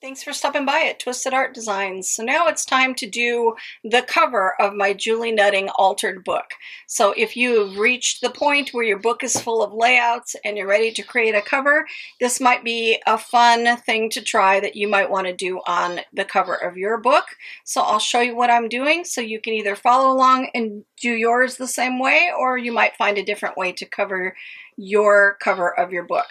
Thanks for stopping by at Twisted Art Designs. So now it's time to do the cover of my Julie Nutting altered book. So if you've reached the point where your book is full of layouts and you're ready to create a cover, this might be a fun thing to try that you might want to do on the cover of your book. So I'll show you what I'm doing so you can either follow along and do yours the same way, or you might find a different way to cover your cover of your book.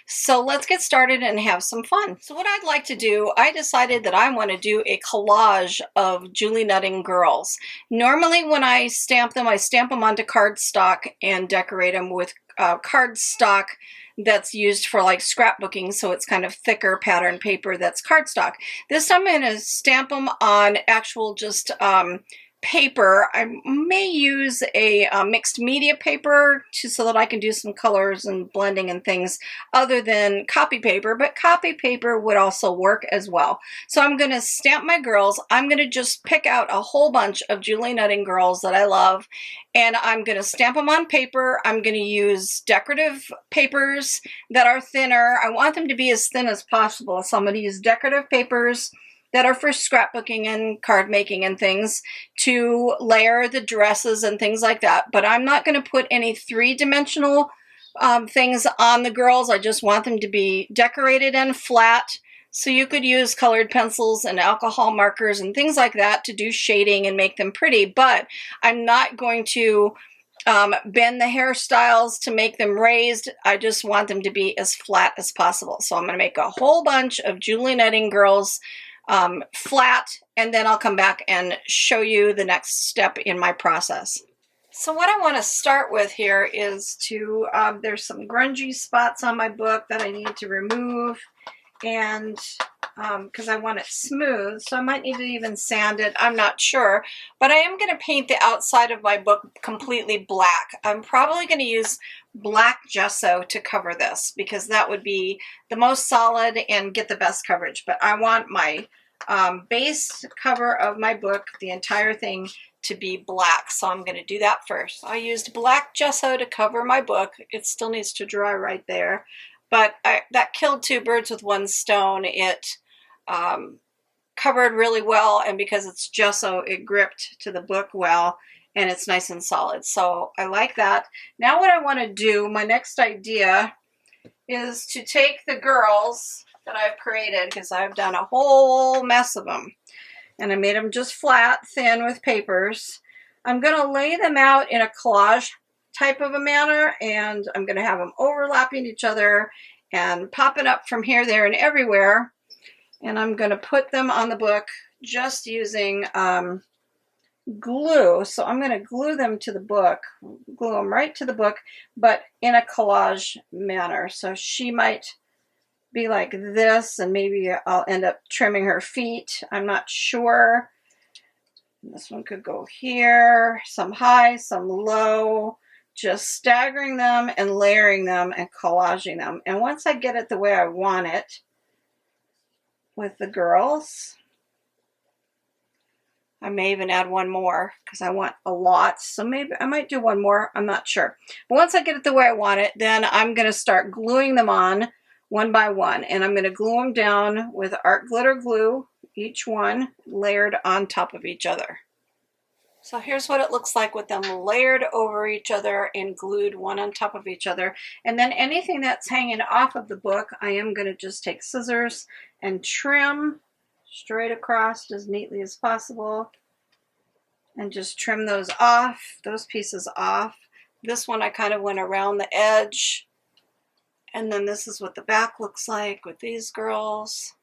So let's get started and have some fun. So what I'd like to do, I decided that I want to do a collage of Julie Nutting girls. Normally when I stamp them onto cardstock and decorate them with cardstock that's used for like scrapbooking, so it's kind of thicker pattern paper that's cardstock. This time I'm going to stamp them on actual just paper. I may use a mixed media paper so that I can do some colors and blending and things other than copy paper, but copy paper would also work as well. So I'm going to stamp my girls. I'm going to just pick out a whole bunch of Julie Nutting girls that I love, and I'm going to stamp them on paper. I'm going to use decorative papers that are thinner. I want them to be as thin as possible, so I'm going to use decorative papers that are for scrapbooking and card making and things to layer the dresses and things like that. But I'm not going to put any three-dimensional things on the girls. I just want them to be decorated and flat. So you could use colored pencils and alcohol markers and things like that to do shading and make them pretty. But I'm not going to bend the hairstyles to make them raised. I just want them to be as flat as possible. So I'm going to make a whole bunch of Julie Nutting girls flat, and then I'll come back and show you the next step in my process. So what I want to start with here is to, there's some grungy spots on my book that I need to remove, and because I want it smooth, so I might need to even sand it, I'm not sure, but I am going to paint the outside of my book completely black. I'm probably going to use black gesso to cover this because that would be the most solid and get the best coverage. But I want my base cover of my book, the entire thing, to be black, so I'm going to do that first. I used black gesso to cover my book. It still needs to dry right there, but that killed two birds with one stone. It covered really well, and because it's gesso, it gripped to the book well, and it's nice and solid. So I like that. Now what I want to do, my next idea, is to take the girls that I've created, because I've done a whole mess of them, and I made them just flat, thin with papers. I'm going to lay them out in a collage type of a manner, and I'm going to have them overlapping each other and popping up from here, there, and everywhere. And I'm going to put them on the book just using glue. So I'm going to glue them to the book, glue them right to the book, but in a collage manner. So she might be like this, and maybe I'll end up trimming her feet. I'm not sure. This one could go here, some high, some low, just staggering them and layering them and collaging them. And once I get it the way I want it with the girls, I may even add one more because I want a lot. So maybe I might do one more. I'm not sure. But once I get it the way I want it, then I'm going to start gluing them on one by one. And I'm going to glue them down with art glitter glue, each one layered on top of each other. So here's what it looks like with them layered over each other and glued one on top of each other. And then anything that's hanging off of the book, I am going to just take scissors and trim straight across as neatly as possible, and just trim those off, those pieces off. This one I kind of went around the edge, and then this is what the back looks like with these girls.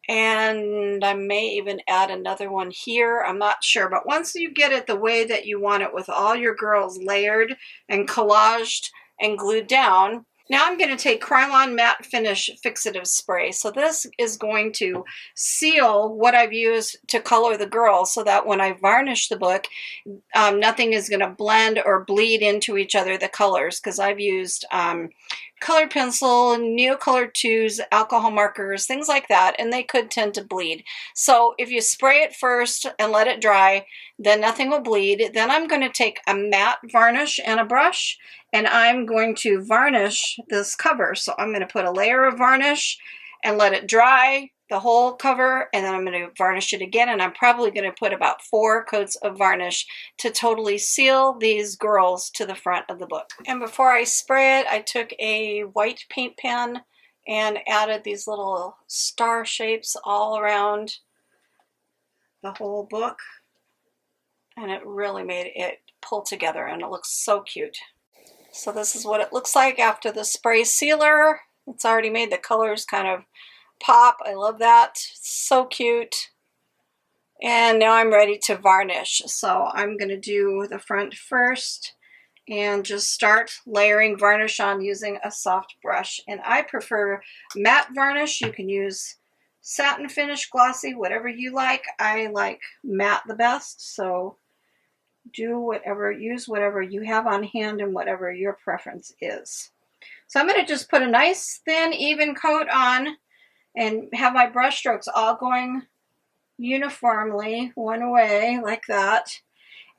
And I may even add another one here. I'm not sure, but once you get it the way that you want it with all your girls layered and collaged and glued down, now I'm going to take Krylon Matte Finish Fixative Spray. So this is going to seal what I've used to color the girls so that when I varnish the book, nothing is going to blend or bleed into each other, the colors, because I've used colored pencil, Neocolor 2s, alcohol markers, things like that, and they could tend to bleed. So if you spray it first and let it dry, then nothing will bleed. Then I'm going to take a matte varnish and a brush, and I'm going to varnish this cover. So I'm going to put a layer of varnish and let it dry, the whole cover, and then I'm going to varnish it again, and I'm probably going to put about 4 coats of varnish to totally seal these girls to the front of the book. And before I spray it, I took a white paint pen and added these little star shapes all around the whole book, and it really made it pull together, and it looks so cute. So this is what it looks like after the spray sealer. It's already made the colors kind of pop. I love that. So cute. And now I'm ready to varnish. So I'm going to do the front first and just start layering varnish on using a soft brush. And I prefer matte varnish. You can use satin finish, glossy, whatever you like. I like matte the best. So do whatever, use whatever you have on hand and whatever your preference is. So I'm going to just put a nice thin even coat on and have my brush strokes all going uniformly one way like that,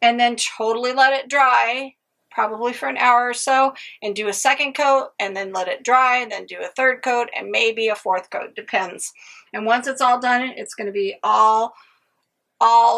and then totally let it dry, probably for an hour or so, and do a second coat, and then let it dry, and then do a third coat, and maybe a fourth coat, depends. And once it's all done, it's going to be all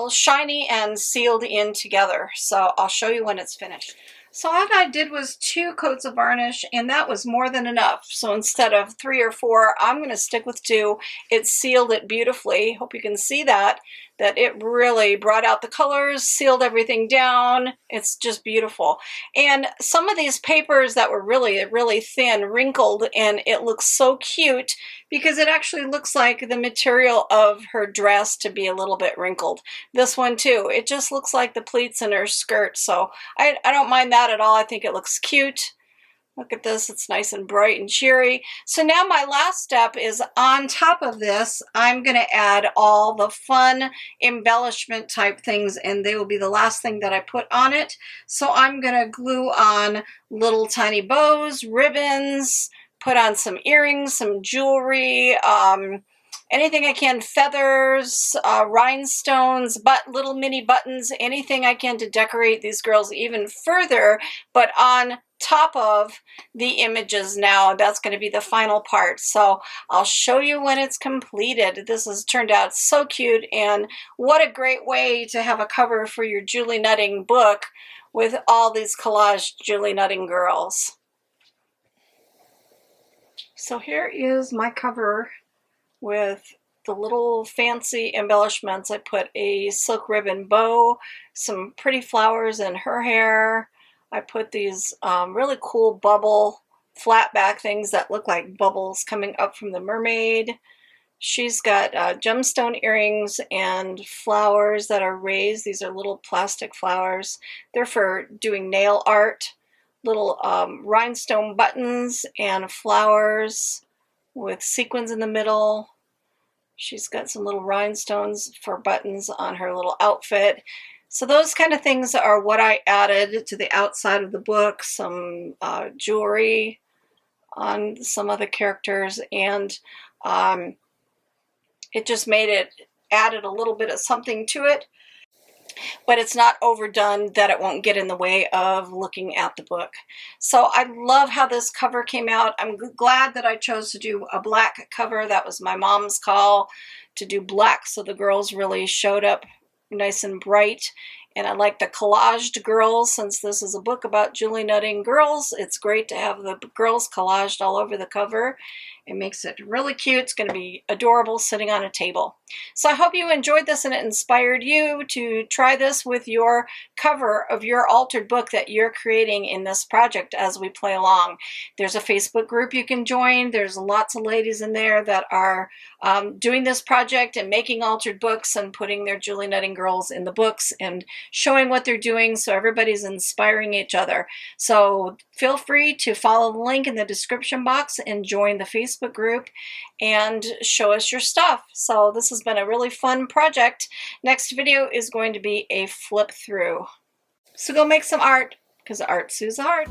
shiny and sealed in together. So I'll show you when it's finished. So all I did was 2 coats of varnish, and that was more than enough. So instead of 3 or 4, I'm going to stick with 2. It sealed it beautifully. Hope you can see that it really brought out the colors, sealed everything down. It's just beautiful. And some of these papers that were really, really thin wrinkled, and it looks so cute because it actually looks like the material of her dress to be a little bit wrinkled. This one too, it just looks like the pleats in her skirt. So I don't mind that at all. I think it looks cute. Look at this, it's nice and bright and cheery. So now my last step is on top of this, I'm going to add all the fun embellishment type things, and they will be the last thing that I put on it. So I'm going to glue on little tiny bows, ribbons, put on some earrings, some jewelry, anything I can, feathers, rhinestones, little mini buttons, anything I can to decorate these girls even further, but on top of the images now. That's going to be the final part. So I'll show you when it's completed. This has turned out so cute, and what a great way to have a cover for your Julie Nutting book with all these collage Julie Nutting girls. So here is my cover with the little fancy embellishments. I put a silk ribbon bow, some pretty flowers in her hair. I put these really cool bubble flat back things that look like bubbles coming up from the mermaid. She's got gemstone earrings and flowers that are raised. These are little plastic flowers. They're for doing nail art. Little rhinestone buttons and flowers with sequins in the middle. She's got some little rhinestones for buttons on her little outfit. So those kind of things are what I added to the outside of the book. Some jewelry on some of the characters, and it just added a little bit of something to it. But it's not overdone that it won't get in the way of looking at the book. So I love how this cover came out. I'm glad that I chose to do a black cover. That was my mom's call, to do black, so the girls really showed up nice and bright. And I like the collaged girls. Since this is a book about Julie Nutting girls, it's great to have the girls collaged all over the cover. It makes it really cute. It's going to be adorable sitting on a table. So I hope you enjoyed this and it inspired you to try this with your cover of your altered book that you're creating in this project as we play along. There's a Facebook group you can join. There's lots of ladies in there that are doing this project and making altered books and putting their Julie Nutting girls in the books and showing what they're doing, so everybody's inspiring each other. So feel free to follow the link in the description box and join the Facebook group and show us your stuff. So this has been a really fun project. Next video is going to be a flip through. So go make some art, because art soothes the heart.